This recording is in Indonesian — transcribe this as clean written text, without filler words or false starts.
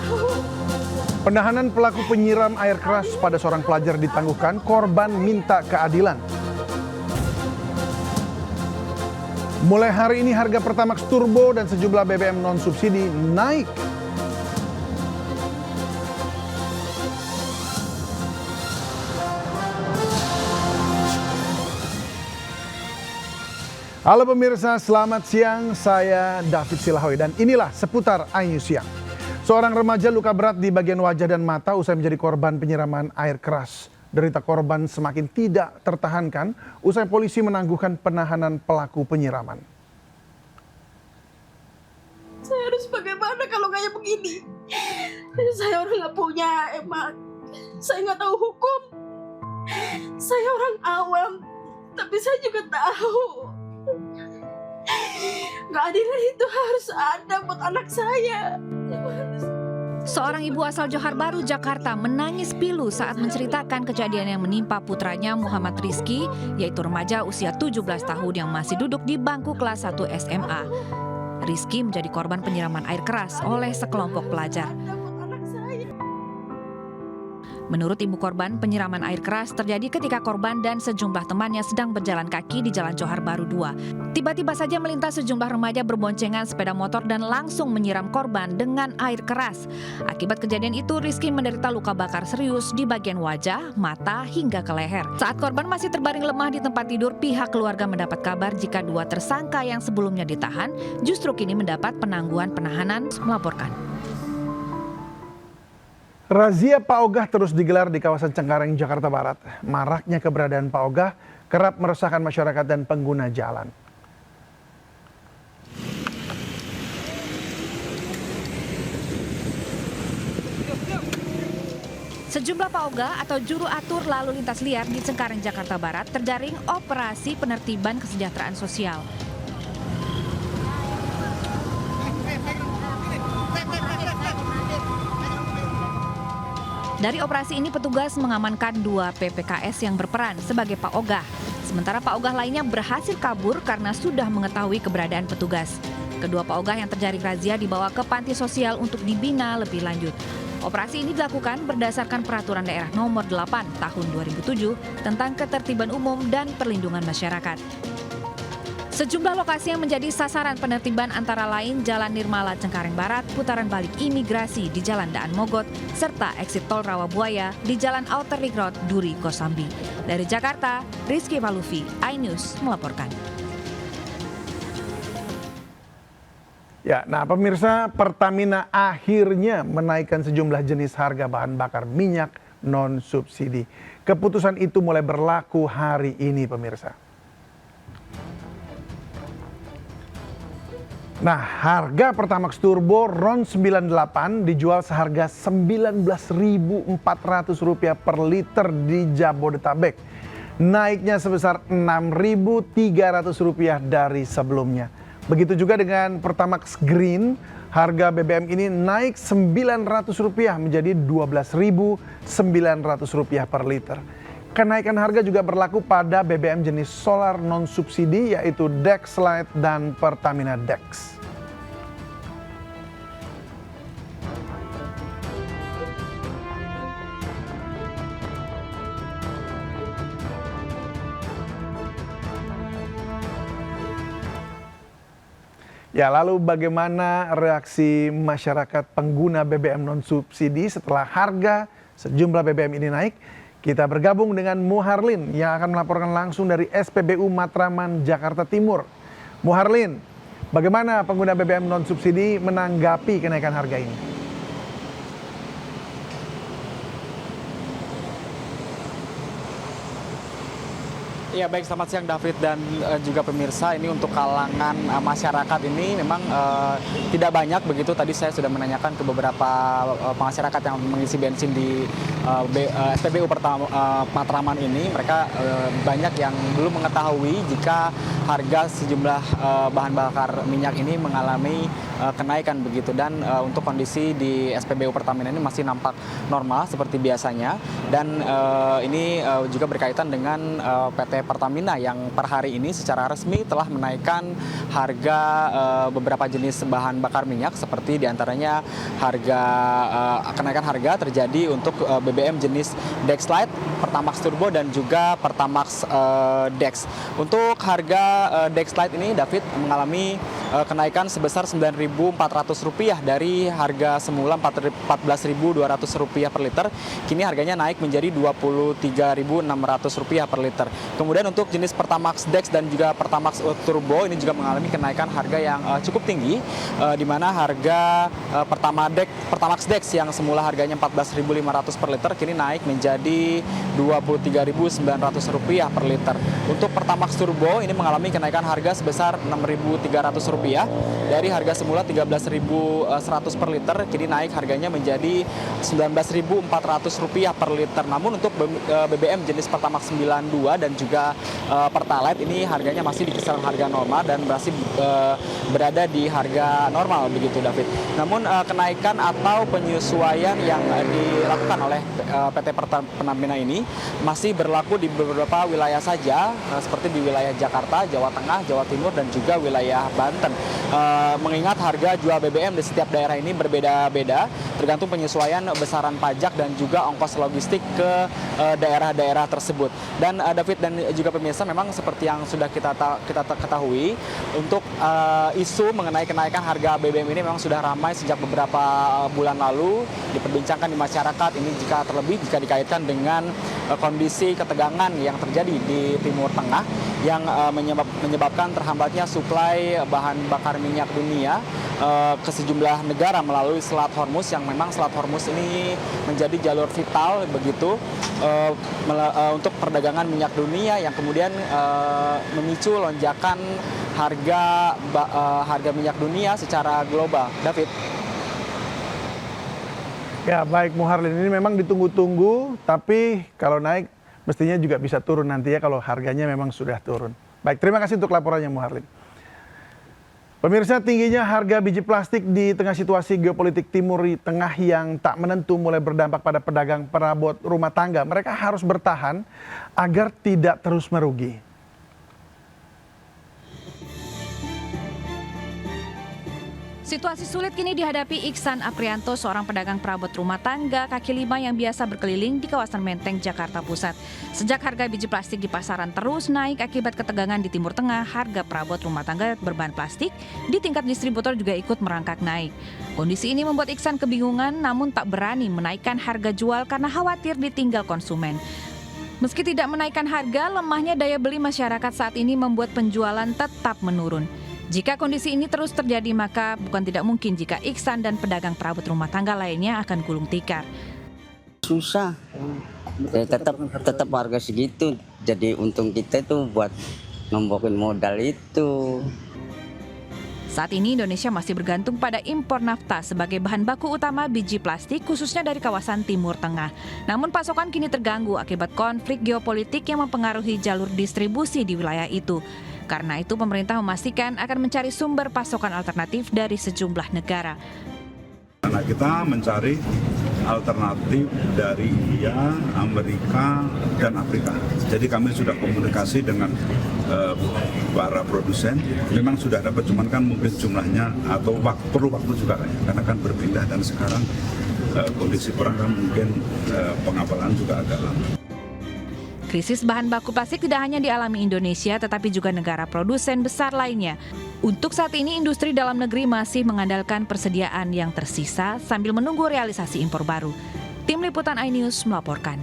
tahu. Penahanan pelaku penyiram air keras pada seorang pelajar ditangguhkan, korban minta keadilan. Mulai hari ini harga Pertamax Turbo dan sejumlah BBM non-subsidi naik. Halo pemirsa, selamat siang. Saya David Silahoy dan inilah seputar iNews Siang. Seorang remaja luka berat di bagian wajah dan mata usai menjadi korban penyiraman air keras. Derita korban semakin tidak tertahankan usai polisi menangguhkan penahanan pelaku penyiraman. Saya harus bagaimana kalau kayak begini? Saya orang nggak punya emak. Saya nggak tahu hukum. Saya orang awam, tapi saya juga tahu keadilan itu harus ada buat anak saya. Seorang ibu asal Johar Baru, Jakarta menangis pilu saat menceritakan kejadian yang menimpa putranya Muhammad Rizky, yaitu remaja usia 17 tahun yang masih duduk di bangku kelas 1 SMA. Rizky menjadi korban penyiraman air keras oleh sekelompok pelajar. Menurut ibu korban, penyiraman air keras terjadi ketika korban dan sejumlah temannya sedang berjalan kaki di Jalan Johar Baru 2. Tiba-tiba saja melintas sejumlah remaja berboncengan sepeda motor dan langsung menyiram korban dengan air keras. Akibat kejadian itu, Rizky menderita luka bakar serius di bagian wajah, mata, hingga ke leher. Saat korban masih terbaring lemah di tempat tidur, pihak keluarga mendapat kabar jika dua tersangka yang sebelumnya ditahan justru kini mendapat penangguhan penahanan melaporkan. Razia Pak Ogah terus digelar di kawasan Cengkareng, Jakarta Barat. Maraknya keberadaan Pak Ogah kerap meresahkan masyarakat dan pengguna jalan. Sejumlah Pak Ogah atau juru atur lalu lintas liar di Cengkareng, Jakarta Barat terjaring operasi penertiban kesejahteraan sosial. Dari operasi ini petugas mengamankan 2 PPKS yang berperan sebagai Pak Ogah. Sementara Pak Ogah lainnya berhasil kabur karena sudah mengetahui keberadaan petugas. Kedua Pak Ogah yang terjaring razia dibawa ke panti sosial untuk dibina lebih lanjut. Operasi ini dilakukan berdasarkan Peraturan Daerah Nomor 8 Tahun 2007 tentang Ketertiban Umum dan Perlindungan Masyarakat. Sejumlah lokasi yang menjadi sasaran penertiban antara lain Jalan Nirmala Cengkareng Barat, putaran balik imigrasi di Jalan Daan Mogot, serta eksit tol Rawabuaya di Jalan Outer Ring Road, Duri, Kosambi. Dari Jakarta, Rizky Malufi, iNews melaporkan. Ya, nah pemirsa, Pertamina akhirnya menaikkan sejumlah jenis harga bahan bakar minyak non-subsidi. Keputusan itu mulai berlaku hari ini, pemirsa. Nah, harga Pertamax Turbo RON 98 dijual seharga Rp19.400 per liter di Jabodetabek. Naiknya sebesar Rp6.300 dari sebelumnya. Begitu juga dengan Pertamax Green, harga BBM ini naik Rp900 menjadi Rp12.900 per liter. Kenaikan harga juga berlaku pada BBM jenis solar non-subsidi yaitu Dex Lite dan Pertamina Dex. Ya, lalu bagaimana reaksi masyarakat pengguna BBM non-subsidi setelah harga sejumlah BBM ini naik? Kita bergabung dengan Muharlin yang akan melaporkan langsung dari SPBU Matraman, Jakarta Timur. Muharlin, bagaimana pengguna BBM non-subsidi menanggapi kenaikan harga ini? Ya baik, selamat siang David dan juga pemirsa. Ini untuk kalangan masyarakat ini memang tidak banyak begitu. Tadi saya sudah menanyakan ke beberapa masyarakat yang mengisi bensin di SPBU Matraman ini. Mereka banyak yang belum mengetahui jika harga sejumlah bahan bakar minyak ini mengalami kenaikan begitu. Dan untuk kondisi di SPBU Pertamina ini masih nampak normal seperti biasanya. Dan ini juga berkaitan dengan PT Pertamina yang per hari ini secara resmi telah menaikkan harga beberapa jenis bahan bakar minyak seperti diantaranya kenaikan harga terjadi untuk BBM jenis Dex Lite, Pertamax Turbo dan juga Pertamax Dex. Untuk harga Dex Lite ini David mengalami kenaikan sebesar Rp9.400 dari harga semula Rp14.200 per liter. Kini harganya naik menjadi Rp23.600 per liter. Kemudian untuk jenis Pertamax Dex dan juga Pertamax Turbo ini juga mengalami kenaikan harga yang cukup tinggi, di mana harga Pertamax Dex yang semula harganya Rp14.500 per liter kini naik menjadi Rp23.900 per liter. Untuk Pertamax Turbo ini mengalami kenaikan harga sebesar Rp6.300 dari harga semula Rp13.100 per liter, kini naik harganya menjadi Rp19.400 per liter. Namun untuk BBM jenis Pertamax 92 dan juga Pertalite ini harganya masih di kisaran harga normal dan masih berada di harga normal begitu David. Namun kenaikan atau penyesuaian yang dilakukan oleh PT Pertamina ini masih berlaku di beberapa wilayah saja, seperti di wilayah Jakarta, Jawa Tengah, Jawa Timur dan juga wilayah Banten. Mengingat harga jual BBM di setiap daerah ini berbeda-beda, tergantung penyesuaian besaran pajak dan juga ongkos logistik ke daerah-daerah tersebut. Dan David dan juga pemirsa, memang seperti yang sudah kita ketahui, untuk isu mengenai kenaikan harga BBM ini memang sudah ramai sejak beberapa bulan lalu diperbincangkan di masyarakat. Ini jika dikaitkan dengan kondisi ketegangan yang terjadi di Timur Tengah yang menyebabkan terhambatnya suplai bahan bakar minyak dunia ke sejumlah negara melalui Selat Hormuz, yang memang Selat Hormuz ini menjadi jalur vital begitu untuk perdagangan minyak dunia, yang kemudian memicu lonjakan harga minyak dunia secara global. David. Ya baik Muharlin, ini memang ditunggu-tunggu, tapi kalau naik mestinya juga bisa turun nanti ya kalau harganya memang sudah turun. Baik, terima kasih untuk laporannya Muharlin. Pemirsa, tingginya harga biji plastik di tengah situasi geopolitik Timur Tengah yang tak menentu mulai berdampak pada pedagang perabot rumah tangga. Mereka harus bertahan agar tidak terus merugi. Situasi sulit kini dihadapi Iksan Aprianto, seorang pedagang perabot rumah tangga kaki lima yang biasa berkeliling di kawasan Menteng, Jakarta Pusat. Sejak harga biji plastik di pasaran terus naik akibat ketegangan di Timur Tengah, harga perabot rumah tangga berbahan plastik di tingkat distributor juga ikut merangkak naik. Kondisi ini membuat Iksan kebingungan, namun tak berani menaikkan harga jual karena khawatir ditinggal konsumen. Meski tidak menaikkan harga, lemahnya daya beli masyarakat saat ini membuat penjualan tetap menurun. Jika kondisi ini terus terjadi, maka bukan tidak mungkin jika Iksan dan pedagang perabot rumah tangga lainnya akan gulung tikar. Susah, tetap harga segitu. Jadi untung kita itu buat nombokin modal itu. Saat ini Indonesia masih bergantung pada impor nafta sebagai bahan baku utama biji plastik, khususnya dari kawasan Timur Tengah. Namun pasokan kini terganggu akibat konflik geopolitik yang mempengaruhi jalur distribusi di wilayah itu. Karena itu pemerintah memastikan akan mencari sumber pasokan alternatif dari sejumlah negara. Karena kita mencari alternatif dari India, Amerika, dan Afrika. Jadi kami sudah komunikasi dengan para produsen. Memang sudah dapat, cuman kan mungkin jumlahnya atau perlu waktu juga karena kan berpindah, dan sekarang kondisi perang kan mungkin pengapalan juga agak lama. Krisis bahan baku plastik tidak hanya dialami Indonesia, tetapi juga negara produsen besar lainnya. Untuk saat ini, industri dalam negeri masih mengandalkan persediaan yang tersisa sambil menunggu realisasi impor baru. Tim Liputan iNews melaporkan.